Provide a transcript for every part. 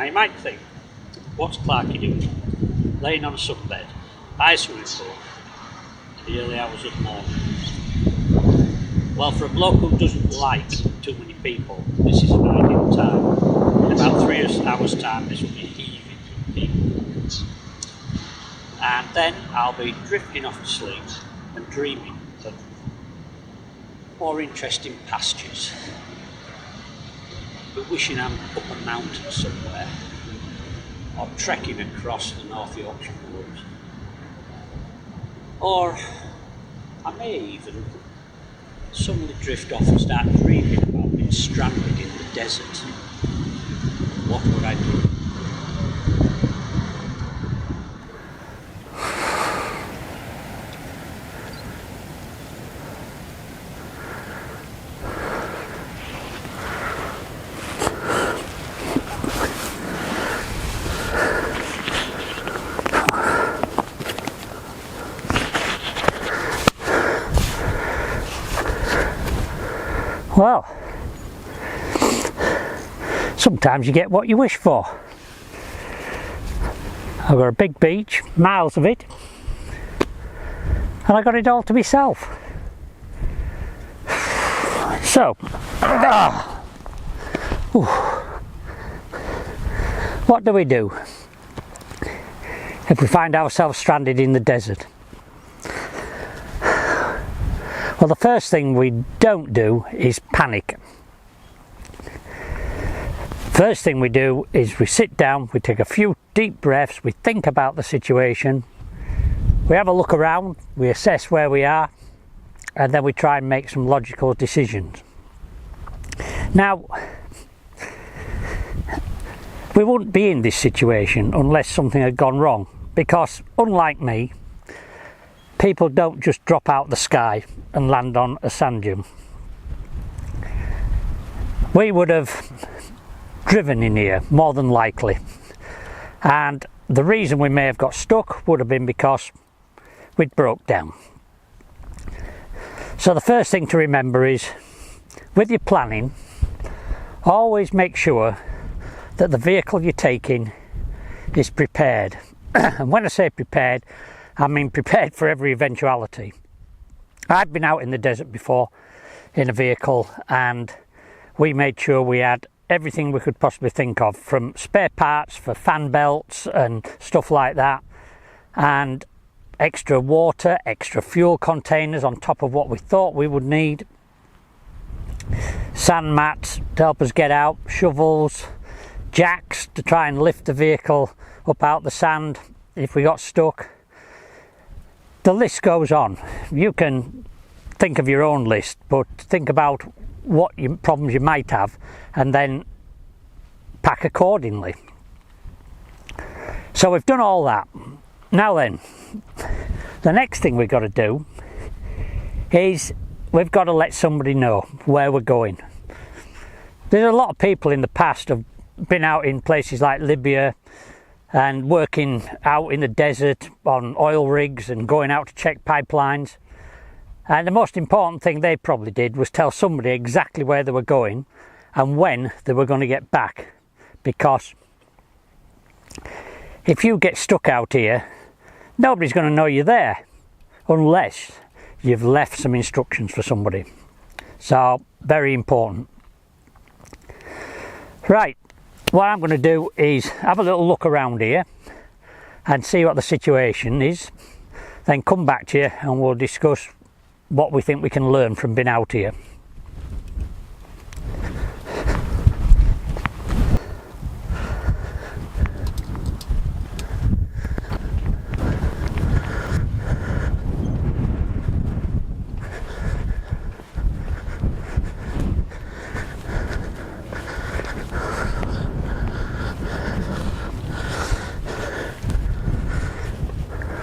you might think, what's Clarky doing? Laying on a sunbed, by a swimming pool, in the early hours of the morning. Well, for a bloke who doesn't like too many people, this is an ideal time. In about 3 hours time, this will be heaving with people. And then I'll be drifting off to sleep and dreaming of more interesting pastures. But wishing I'm up a mountain somewhere, or trekking across the North Yorkshire woods. Or I may even suddenly drift off and start dreaming about being stranded in the desert. What would I do? Well, sometimes you get what you wish for. I've got a big beach, miles of it, and I got it all to myself. So, what do we do if we find ourselves stranded in the desert? Well, the first thing we don't do is panic. First thing we do is we sit down, we take a few deep breaths, we think about the situation, we have a look around, we assess where we are, and then we try and make some logical decisions. Now, we wouldn't be in this situation unless something had gone wrong, because unlike me, people don't just drop out the sky and land on a sand dune. We would have driven in here, more than likely, and the reason we may have got stuck would have been because we'd broke down. So the first thing to remember is, with your planning, always make sure that the vehicle you're taking is prepared. And when I say prepared, I mean prepared for every eventuality. I'd been out in the desert before in a vehicle, and we made sure we had everything we could possibly think of, from spare parts for fan belts and stuff like that, and extra water, extra fuel containers on top of what we thought we would need, sand mats to help us get out, shovels, jacks to try and lift the vehicle up out the sand if we got stuck. The list goes on. You can think of your own list, but think about what problems you might have and then pack accordingly. So we've done all that. Now then, the next thing we've got to do is we've got to let somebody know where we're going. There's a lot of people in the past have been out in places like Libya and working out in the desert on oil rigs and going out to check pipelines, and the most important thing they probably did was tell somebody exactly where they were going and when they were going to get back, because if you get stuck out here, nobody's going to know you're there unless you've left some instructions for somebody. So very important. Right, what I'm going to do is have a little look around here and see what the situation is, then come back to you and we'll discuss what we think we can learn from being out here.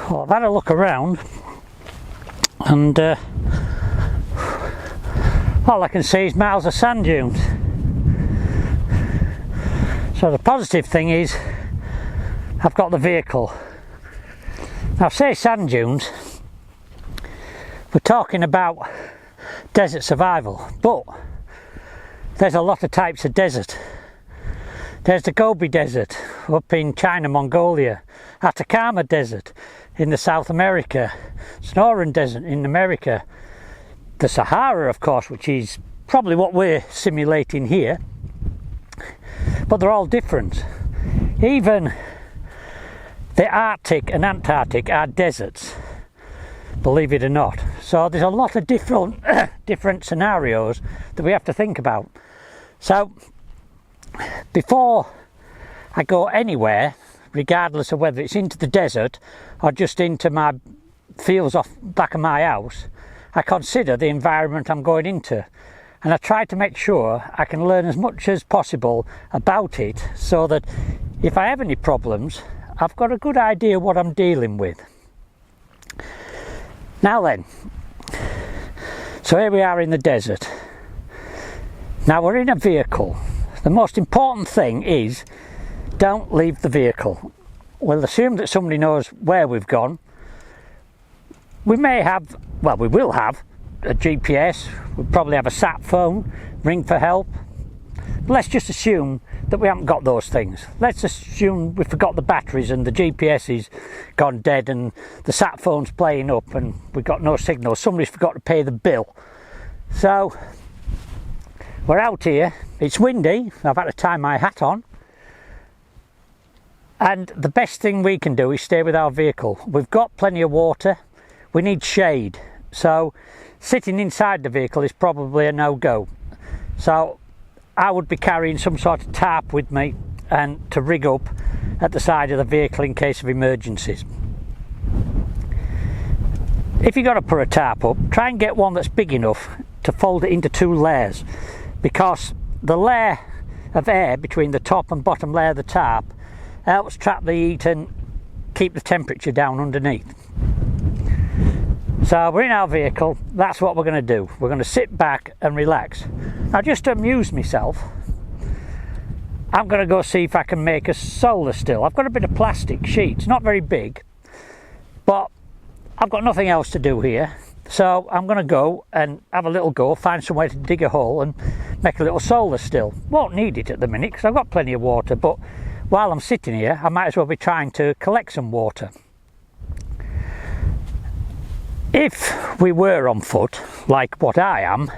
Well, I've had a look around, and all I can see is miles of sand dunes. So the positive thing is I've got the vehicle. Now, say sand dunes, we're talking about desert survival, but there's a lot of types of desert. There's the Gobi Desert up in China, Mongolia, Atacama Desert in the South America, Sonoran Desert in America, the Sahara, of course, which is probably what we're simulating here, but they're all different. Even the Arctic and Antarctic are deserts, believe it or not. So there's a lot of different scenarios that we have to think about. So before I go anywhere, regardless of whether it's into the desert or just into my fields off back of my house, I consider the environment I'm going into, and I try to make sure I can learn as much as possible about it, so that if I have any problems, I've got a good idea what I'm dealing with. Now then, so here we are in the desert. Now we're in a vehicle. The most important thing is, don't leave the vehicle. We'll assume that somebody knows where we've gone. We may have, well, we will have a GPS, we'll probably have a sat phone, ring for help. But let's just assume that we haven't got those things. Let's assume we forgot the batteries and the GPS is gone dead and the sat phone's playing up and we've got no signal. Somebody's forgot to pay the bill. So we're out here, it's windy, I've had to tie my hat on. And the best thing we can do is stay with our vehicle. We've got plenty of water, we need shade. So sitting inside the vehicle is probably a no-go. So I would be carrying some sort of tarp with me and to rig up at the side of the vehicle in case of emergencies. If you've got to put a tarp up, try and get one that's big enough to fold it into 2 layers, because the layer of air between the top and bottom layer of the tarp helps trap the heat and keep the temperature down underneath. So we're in our vehicle, that's what we're going to do. We're going to sit back and relax. Now, just to amuse myself, I'm going to go see if I can make a solar still. I've got a bit of plastic sheets, not very big, but I've got nothing else to do here. So I'm going to go and have a little go, find somewhere to dig a hole and make a little solar still. Won't need it at the minute because I've got plenty of water, but while I'm sitting here, I might as well be trying to collect some water. If we were on foot, like what I am,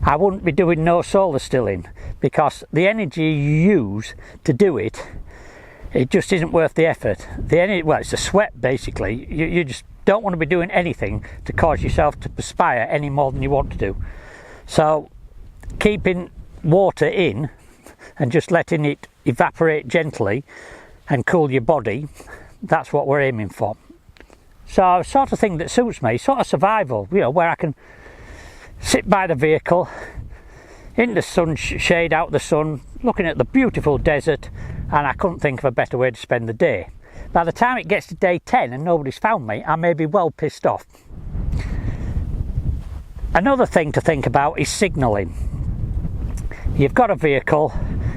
I wouldn't be doing no solar stilling, because the energy you use to do it, it just isn't worth the effort. The energy, well, it's the sweat basically. You just don't want to be doing anything to cause yourself to perspire any more than you want to do. So keeping water in and just letting it evaporate gently and cool your body, that's what we're aiming for. So sort of thing that suits me, sort of survival, you know, where I can sit by the vehicle in the sun, shade out the sun, looking at the beautiful desert, and I couldn't think of a better way to spend the day. By the time it gets to day 10 and nobody's found me, I may be well pissed off. Another thing to think about is signalling. You've got a vehicle,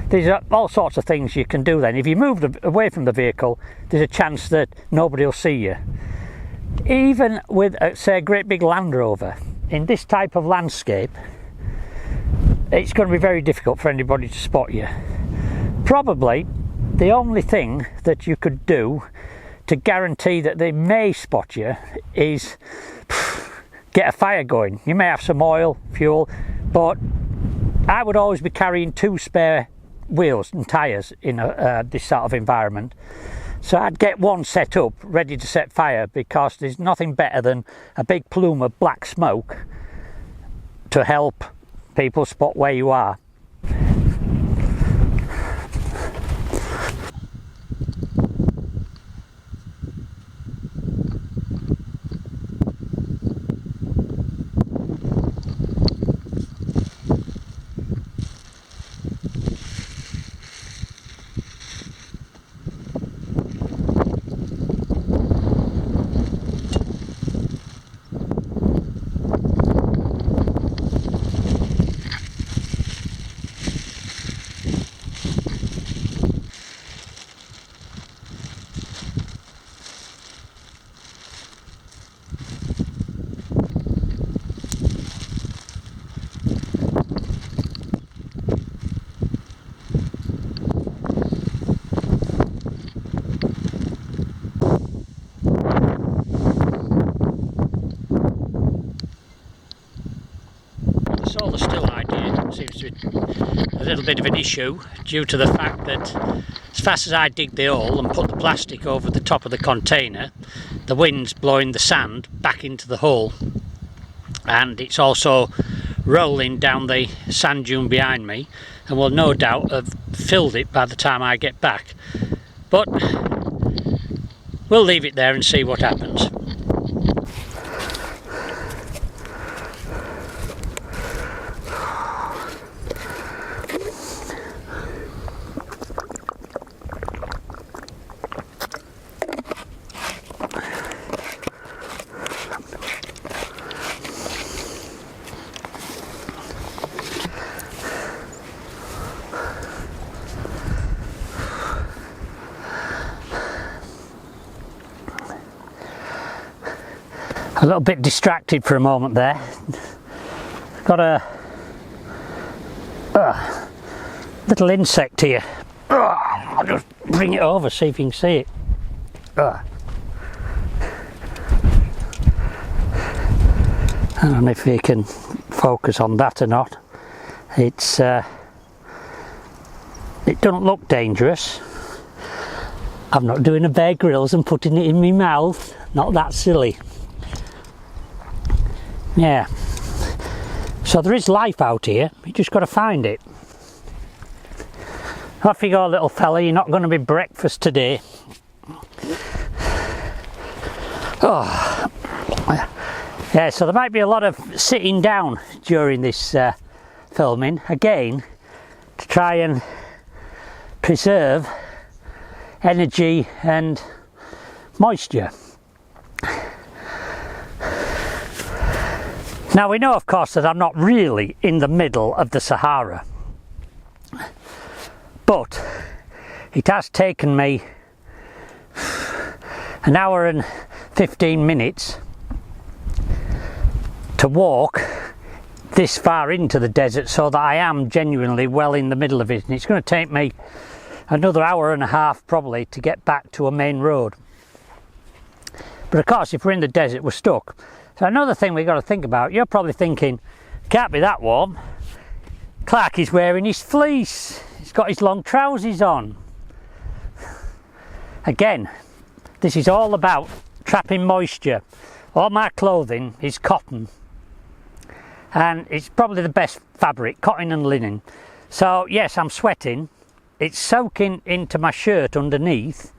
there's all sorts of things you can do then. If you move away from the vehicle, there's a chance that nobody will see you. Even with, say, a great big Land Rover, in this type of landscape, it's going to be very difficult for anybody to spot you. Probably the only thing that you could do to guarantee that they may spot you is get a fire going. You may have some oil, fuel, but I would always be carrying 2 spare wheels and tyres in this sort of environment. So I'd get one set up, ready to set fire, because there's nothing better than a big plume of black smoke to help people spot where you are. solar still idea seems to be a little bit of an issue due to the fact that as fast as I dig the hole and put the plastic over the top of the container, the wind's blowing the sand back into the hole, and it's also rolling down the sand dune behind me, and will no doubt have filled it by the time I get back. But we'll leave it there and see what happens. A little bit distracted for a moment there. Got a little insect here. I'll just bring it over, see if you can see it. I don't know if you can focus on that or not. It's it doesn't look dangerous. I'm not doing a Bear Grylls and putting it in my mouth. Not that silly. Yeah, so there is life out here, you just got to find it. Off you go, little fella, you're not going to be breakfast today. Oh, yeah, so there might be a lot of sitting down during this filming, again, to try and preserve energy and moisture. Now we know, of course, that I'm not really in the middle of the Sahara, but it has taken me an hour and 15 minutes to walk this far into the desert, so that I am genuinely well in the middle of it, and it's going to take me another hour and a half probably to get back to a main road. But of course, if we're in the desert, we're stuck. So another thing we've got to think about, you're probably thinking, can't be that warm. Clark is wearing his fleece, he's got his long trousers on. Again, this is all about trapping moisture. All my clothing is cotton, and it's probably the best fabric, cotton and linen. So yes, I'm sweating, it's soaking into my shirt underneath,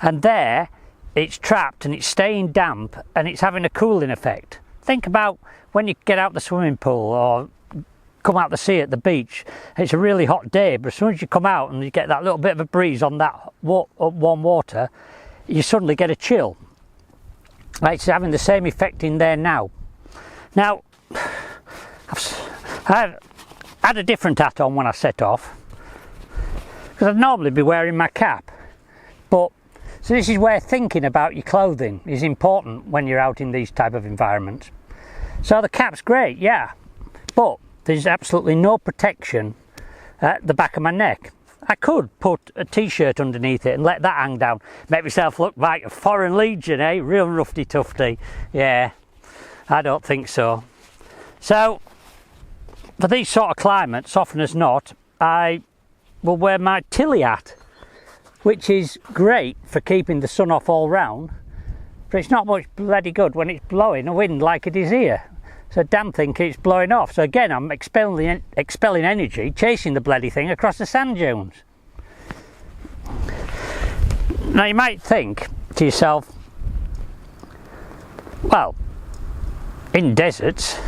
and there it's trapped and it's staying damp and it's having a cooling effect. Think about when you get out the swimming pool or come out the sea at the beach. It's a really hot day, but as soon as you come out and you get that little bit of a breeze on that warm water, you suddenly get a chill. It's having the same effect in there now. Now, I had a different hat on when I set off, because I'd normally be wearing my cap, but so this is where thinking about your clothing is important when you're out in these type of environments. So the cap's great, yeah, but there's absolutely no protection at the back of my neck. I could put a t-shirt underneath it and let that hang down, make myself look like a foreign legion, eh? Real roughy tufty. Yeah, I don't think so. So for these sort of climates, often as not, I will wear my Tilly hat, which is great for keeping the sun off all round, but it's not much bloody good when it's blowing a wind like it is here. So damn thing keeps blowing off. So again, I'm expelling energy, chasing the bloody thing across the sand dunes. Now you might think to yourself, well, in deserts,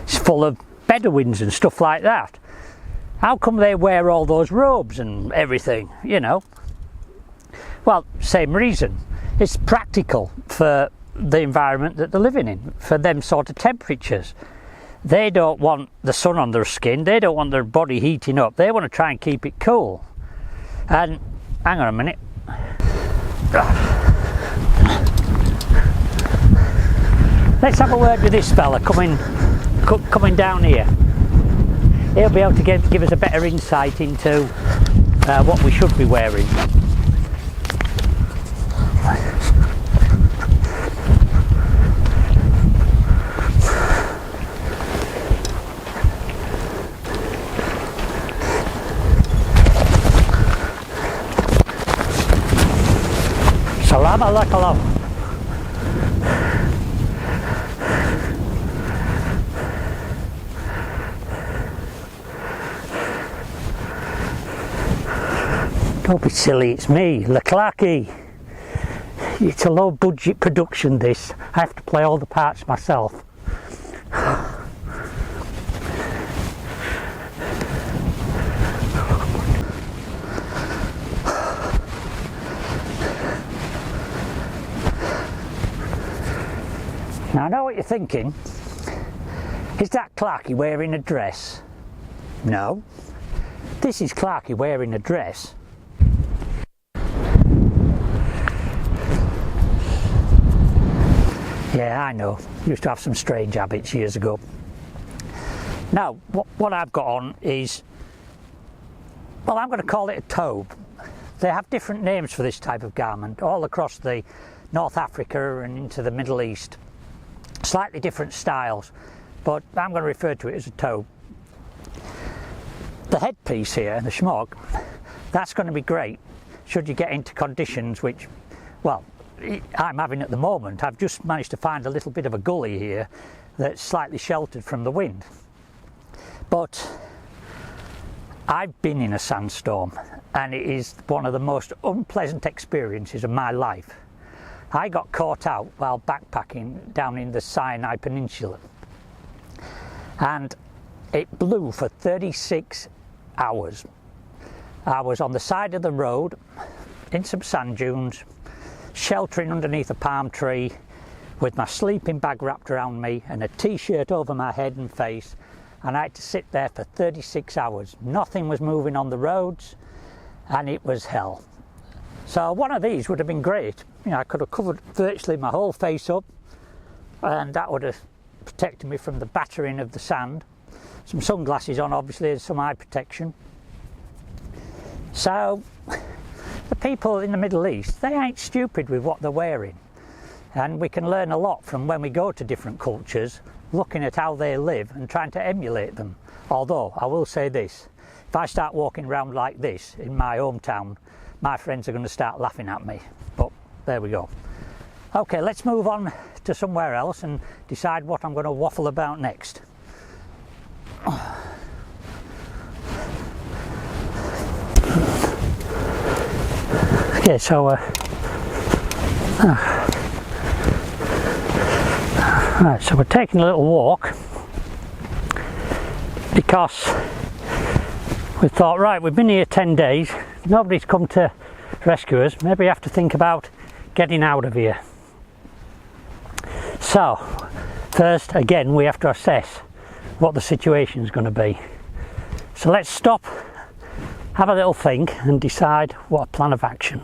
it's full of Bedouins and stuff like that. How come they wear all those robes and everything, you know? Well, same reason. It's practical for the environment that they're living in, for them sort of temperatures. They don't want the sun on their skin, they don't want their body heating up, they want to try and keep it cool. And hang on a minute. Let's have a word with this fella coming down here. He'll be able to give us a better insight into what we should be wearing. Have a look, hello. Don't be silly, it's me, Leclerc. It's a low budget production this. I have to play all the parts myself. Now I know what you're thinking. Is that Clarky wearing a dress? No. This is Clarky wearing a dress. Yeah, I know. Used to have some strange habits years ago. Now, what I've got on is, well, I'm going to call it a tobe. They have different names for this type of garment all across the North Africa and into the Middle East. Slightly different styles, but I'm going to refer to it as a tobe. The headpiece here, the schmuck, that's going to be great should you get into conditions which, well, I'm having at the moment. I've just managed to find a little bit of a gully here that's slightly sheltered from the wind. But I've been in a sandstorm and it is one of the most unpleasant experiences of my life. I got caught out while backpacking down in the Sinai Peninsula and it blew for 36 hours. I was on the side of the road in some sand dunes, sheltering underneath a palm tree with my sleeping bag wrapped around me and a t-shirt over my head and face, and I had to sit there for 36 hours. Nothing was moving on the roads and it was hell. So one of these would have been great. You know, I could have covered virtually my whole face up and that would have protected me from the battering of the sand. Some sunglasses on, obviously, and some eye protection. So the people in the Middle East, they ain't stupid with what they're wearing, and we can learn a lot from when we go to different cultures, looking at how they live and trying to emulate them. Although I will say this, if I start walking around like this in my hometown, my friends are going to start laughing at me. But there we go. Okay, let's move on to somewhere else and decide what I'm going to waffle about next. Okay, so right, so we're taking a little walk because we thought, right, we've been here 10 days, nobody's come to rescue us, maybe we have to think about getting out of here. So first, again, we have to assess what the situation is going to be. So let's stop, have a little think and decide what a plan of action.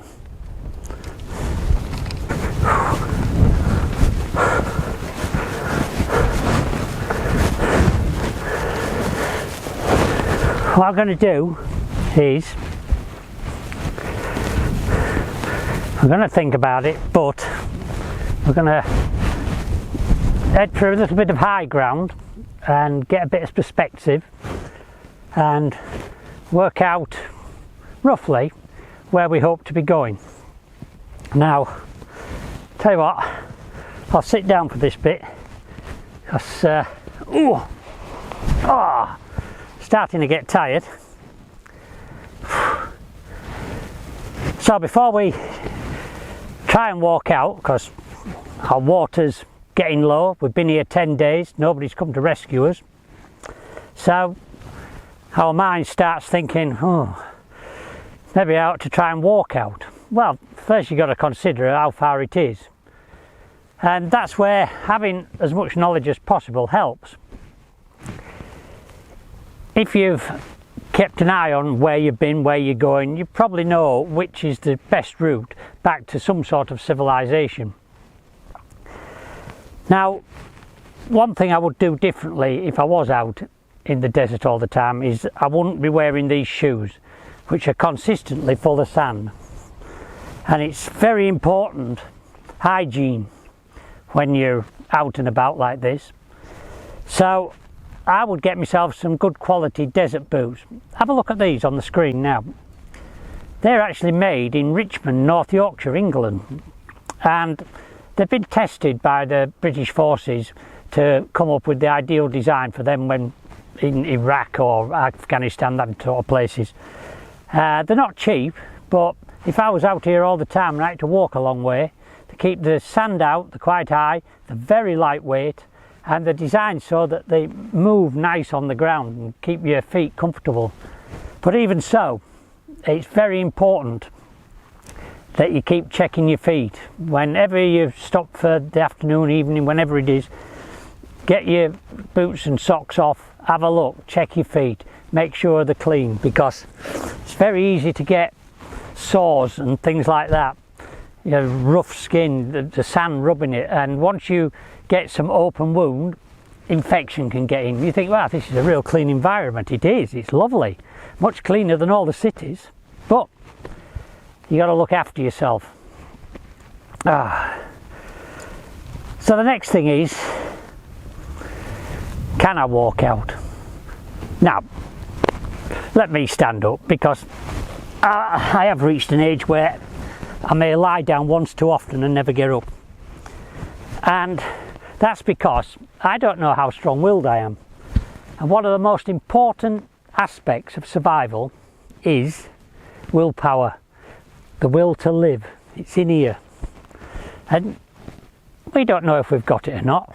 What I'm going to do is I'm going to think about it, but we're going to head for a little bit of high ground and get a bit of perspective and work out roughly where we hope to be going. Now, tell you what, I'll sit down for this bit because starting to get tired. So before we try and walk out, because our water's getting low, we've been here 10 days, nobody's come to rescue us, so our mind starts thinking, oh, maybe I ought to try and walk out. Well, first you've got to consider how far it is, and that's where having as much knowledge as possible helps. If you've kept an eye on where you've been, where you're going, you probably know which is the best route back to some sort of civilization. Now, one thing I would do differently if I was out in the desert all the time is I wouldn't be wearing these shoes, which are consistently full of sand. And it's very important hygiene when you're out and about like this. So I would get myself some good quality desert boots. Have a look at these on the screen now. They're actually made in Richmond, North Yorkshire, England. and they've been tested by the British forces to come up with the ideal design for them when in Iraq or Afghanistan, that sort of places. They're not cheap, but if I was out here all the time and I had to walk a long way, to keep the sand out, they're quite high, they're very lightweight, and they're designed so that they move nice on the ground and keep your feet comfortable. But even so, it's very important that you keep checking your feet. Whenever you stop for the afternoon, evening, whenever it is, get your boots and socks off, have a look, check your feet, make sure they're clean, because it's very easy to get sores and things like that. You know, rough skin, the sand rubbing it, and once you get some open wound, infection can get in. You think, wow, this is a real clean environment. It is, it's lovely, much cleaner than all the cities, but you got to look after yourself. So the next thing is, can I walk out? Now, let me stand up, because I have reached an age where I may lie down once too often and never get up. And that's because I don't know how strong-willed I am. And one of the most important aspects of survival is willpower. The will to live. It's in here. And we don't know if we've got it or not.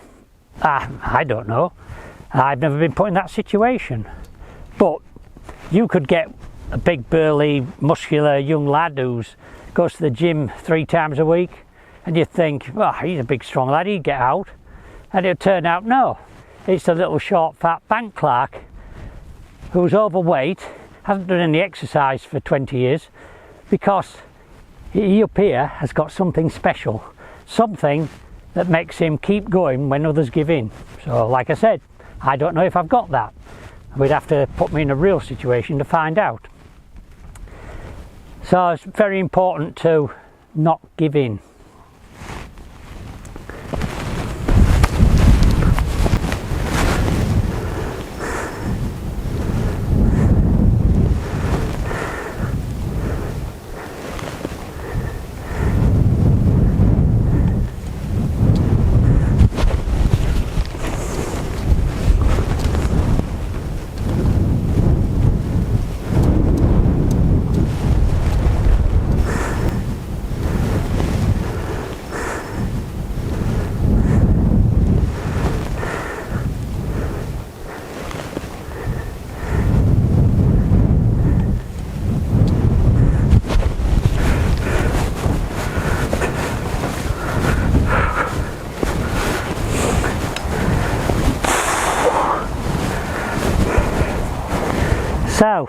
I don't know. I've never been put in that situation. But you could get a big, burly, muscular young lad who goes to the gym 3 times a week, and you think, well, he's a big, strong lad, he'd get out. And it'll turn out, no. It's a little, short, fat bank clerk who's overweight, hasn't done any exercise for 20 years, because he up here has got something special, something that makes him keep going when others give in. So, like I said, I don't know if I've got that. We'd have to put me in a real situation to find out. So it's very important to not give in. So,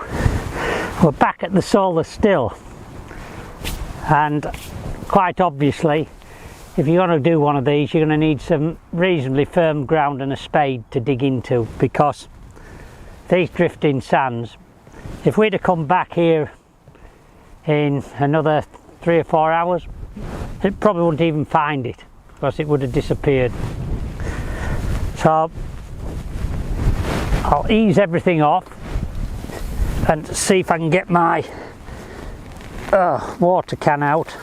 we're back at the Solar Still, and quite obviously, if you're going to do one of these, you're going to need some reasonably firm ground and a spade to dig into, because these drifting sands, if we'd have come back here in another 3 or 4 hours, it probably wouldn't even find it, because it would have disappeared. So I'll ease everything off and see if I can get my water can out.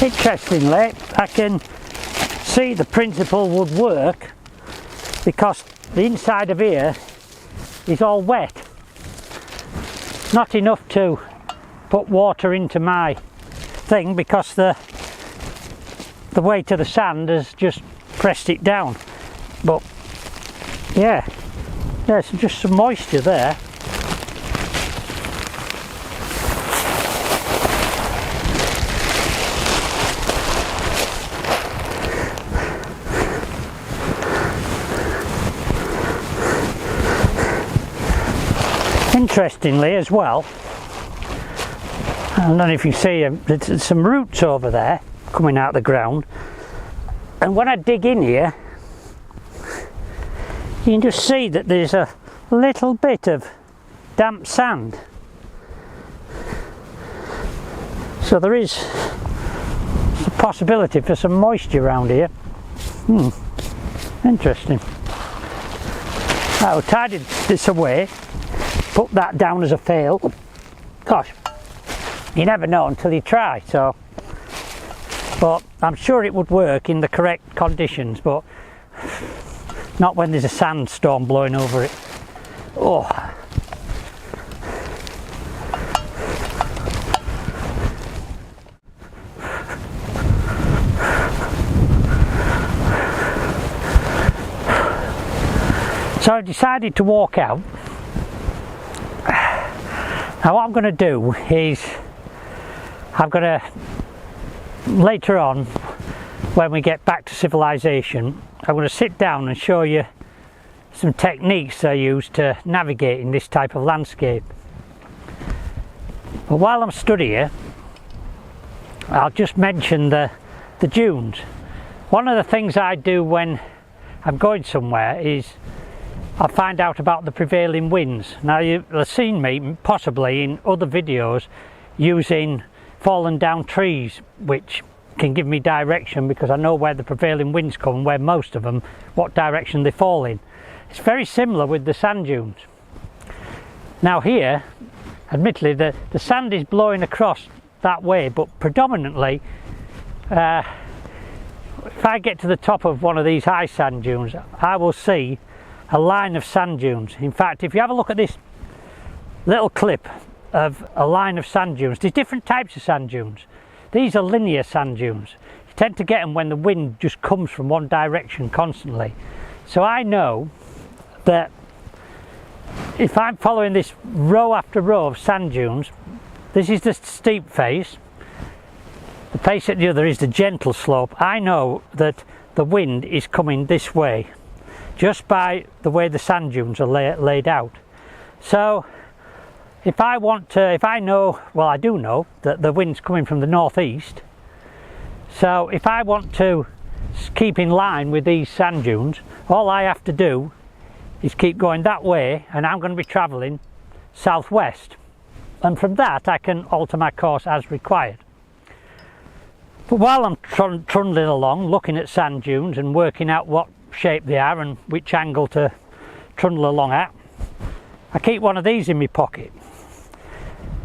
Interestingly, I can see the principle would work, because the inside of here is all wet. Not enough to put water into my thing, because the weight of the sand has just pressed it down. But yeah, there's just some moisture there. Interestingly as well, I don't know if you see there's some roots over there coming out of the ground, and when I dig in here you can just see that there's a little bit of damp sand. So there is a possibility for some moisture around here. Interesting. I'll tidy this away, put that down as a fail. Gosh, you never know until you try. So, but I'm sure it would work in the correct conditions, but not when there's a sandstorm blowing over it. Oh. So I decided to walk out. Now what I'm going to do is, I'm going to, later on when we get back to civilization, I'm going to sit down and show you some techniques I use to navigate in this type of landscape. But while I'm stood here, I'll just mention the dunes. One of the things I do when I'm going somewhere is I find out about the prevailing winds. Now you've seen me possibly in other videos using fallen down trees, which can give me direction because I know where the prevailing winds come, where most of them, what direction they fall in. It's very similar with the sand dunes. Now here, admittedly the sand is blowing across that way, but predominantly if I get to the top of one of these high sand dunes, I will see a line of sand dunes. In fact, if you have a look at this little clip of a line of sand dunes, there's different types of sand dunes. These are linear sand dunes. You tend to get them when the wind just comes from one direction constantly. So I know that if I'm following this row after row of sand dunes, this is the steep face, the face at the other is the gentle slope. I know that the wind is coming this way just by the way the sand dunes are laid out. So if I know, well I do know that the wind's coming from the northeast, so if I want to keep in line with these sand dunes, all I have to do is keep going that way, and I'm going to be travelling southwest, and from that I can alter my course as required. But while I'm trundling along looking at sand dunes and working out what shape they are and which angle to trundle along at, I keep one of these in my pocket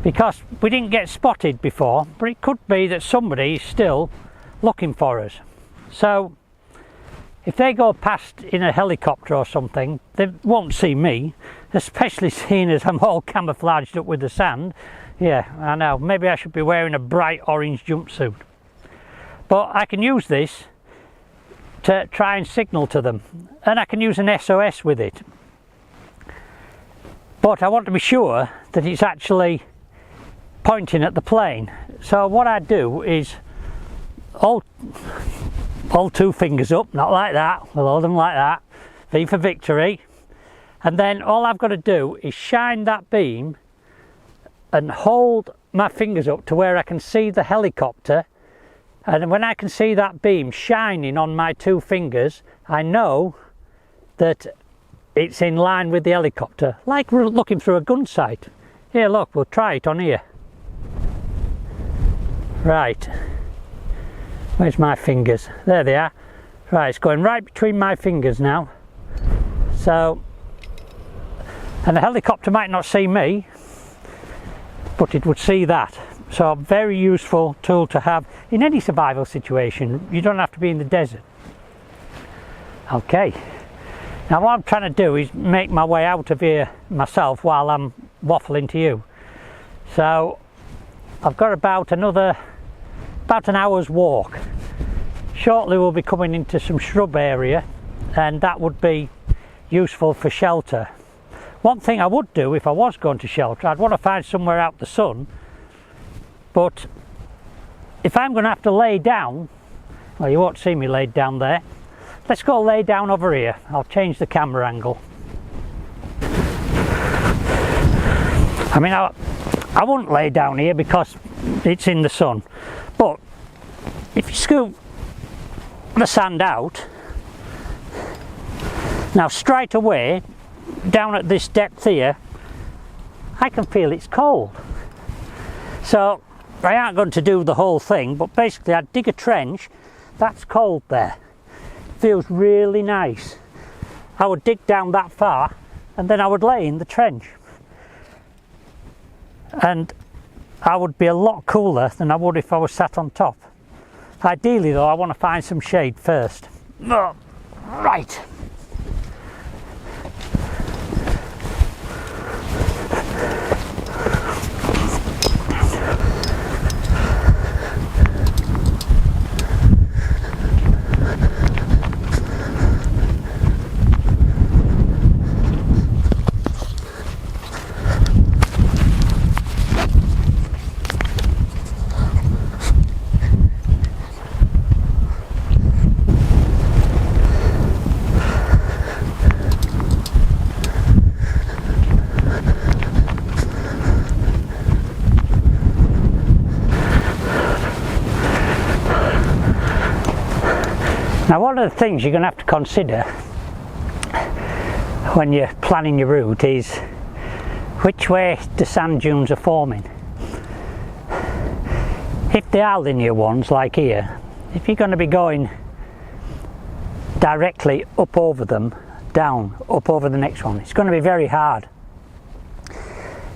because we didn't get spotted before, but it could be that somebody is still looking for us. So if they go past in a helicopter or something, they won't see me, especially seeing as I'm all camouflaged up with the sand. Yeah, I know, maybe I should be wearing a bright orange jumpsuit. But I can use this to try and signal to them, and I can use an SOS with it. But I want to be sure that it's actually pointing at the plane. So what I do is hold two fingers up, not like that, we'll hold them like that, V for victory, and then all I've got to do is shine that beam and hold my fingers up to where I can see the helicopter. And when I can see that beam shining on my two fingers, I know that it's in line with the helicopter, like we're looking through a gun sight. Here, look, we'll try it on here. Right, where's my fingers? There they are. Right, it's going right between my fingers now. So, and the helicopter might not see me, but it would see that. So very useful tool to have in any survival situation. You don't have to be in the desert. Okay, now what I'm trying to do is make my way out of here myself while I'm waffling to you. So I've got about an hour's walk. Shortly we'll be coming into some shrub area, and that would be useful for shelter. One thing I would do if I was going to shelter, I'd want to find somewhere out the sun. But if I'm going to have to lay down, well, you won't see me laid down there. Let's go lay down over here. I'll change the camera angle. I mean, I wouldn't lay down here because it's in the sun. But if you scoop the sand out, now straight away down at this depth here, I can feel it's cold. So I aren't going to do the whole thing, but basically I'd dig a trench. That's cold there. Feels really nice. I would dig down that far and then I would lay in the trench. And I would be a lot cooler than I would if I was sat on top. Ideally though, I want to find some shade first. Oh, right. Now one of the things you're going to have to consider when you're planning your route is which way the sand dunes are forming. If they are linear ones like here, if you're going to be going directly up over them, down, up over the next one, it's going to be very hard.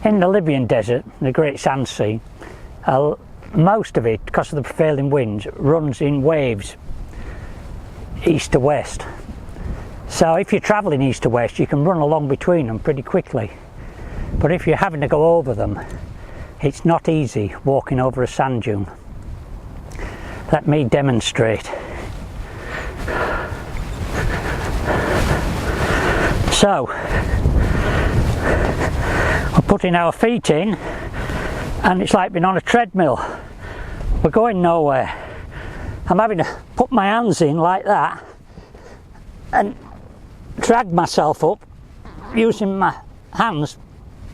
In the Libyan desert, the Great Sand Sea, most of it, because of the prevailing winds, runs in waves east to west. So if you're travelling east to west, you can run along between them pretty quickly. But if you're having to go over them, it's not easy walking over a sand dune. Let me demonstrate. So we're putting our feet in and it's like being on a treadmill. We're going nowhere. I'm having to put my hands in like that and drag myself up using my hands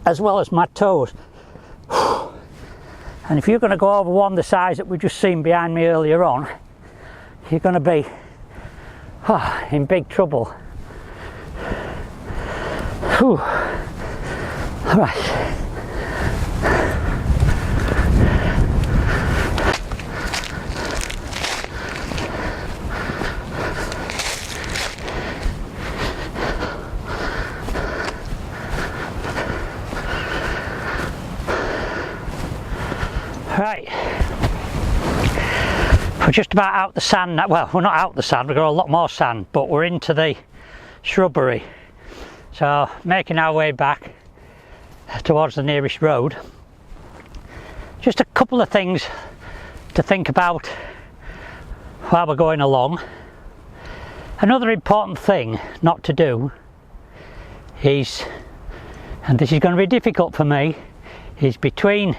as well as my toes. And if you're going to go over one the size that we just seen behind me earlier on, you're going to be in big trouble. Whew. All right. Right, we're just about out the sand now. Well, we're not out the sand, we've got a lot more sand, but we're into the shrubbery. So making our way back towards the nearest road. Just a couple of things to think about while we're going along. Another important thing not to do is, and this is going to be difficult for me, is between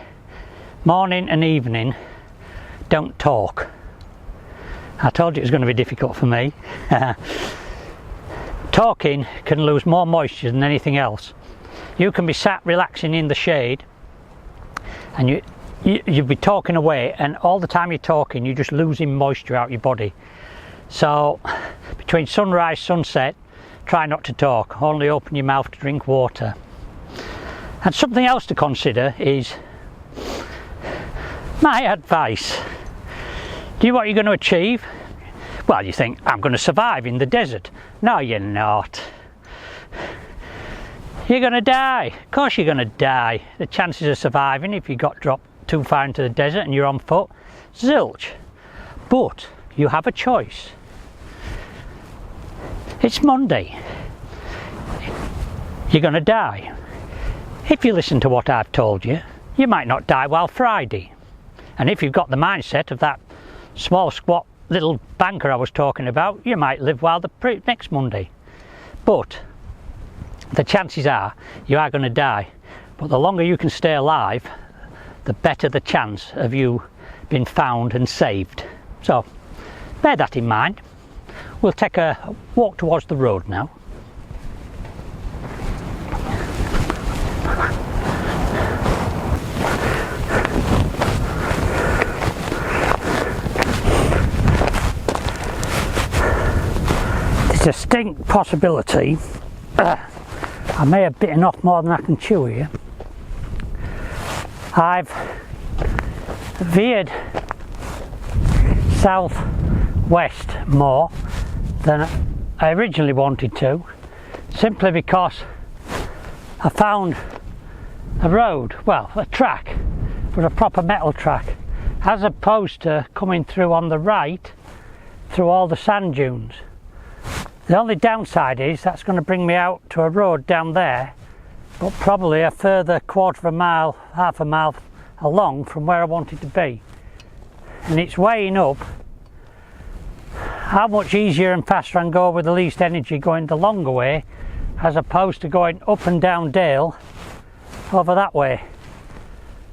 morning and evening, don't talk. I told you it was going to be difficult for me. Talking can lose more moisture than anything else. You can be sat relaxing in the shade and you'll be talking away, and all the time you're talking you're just losing moisture out your body. So between sunrise, sunset, try not to talk, only open your mouth to drink water. And something else to consider is my advice. Do you know what you're going to achieve? Well, you think, I'm going to survive in the desert. No, you're not. You're going to die. Of course you're going to die. The chances of surviving, if you got dropped too far into the desert and you're on foot, zilch. But you have a choice. It's Monday. You're going to die. If you listen to what I've told you, you might not die while Friday. And if you've got the mindset of that small squat little banker I was talking about, you might live while the next Monday. But the chances are you are going to die. But the longer you can stay alive, the better the chance of you being found and saved. So bear that in mind. We'll take a walk towards the road now. There's a distinct possibility I may have bitten off more than I can chew here. I've veered south-west more than I originally wanted to, simply because I found a road, well, a track, but a proper metal track, as opposed to coming through on the right through all the sand dunes. The only downside is that's going to bring me out to a road down there, but probably a further quarter of a mile, half a mile along from where I wanted to be. And it's weighing up how much easier and faster I can go with the least energy going the longer way, as opposed to going up and down dale over that way.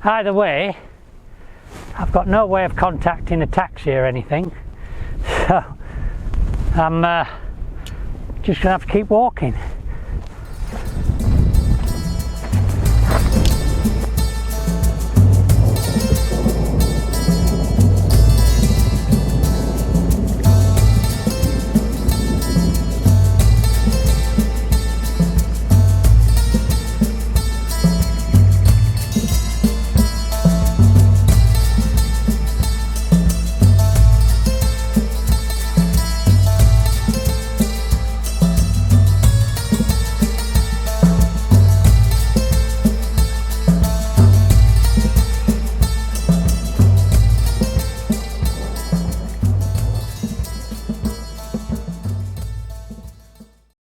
Either way, I've got no way of contacting a taxi or anything, so I'm just going to have to keep walking.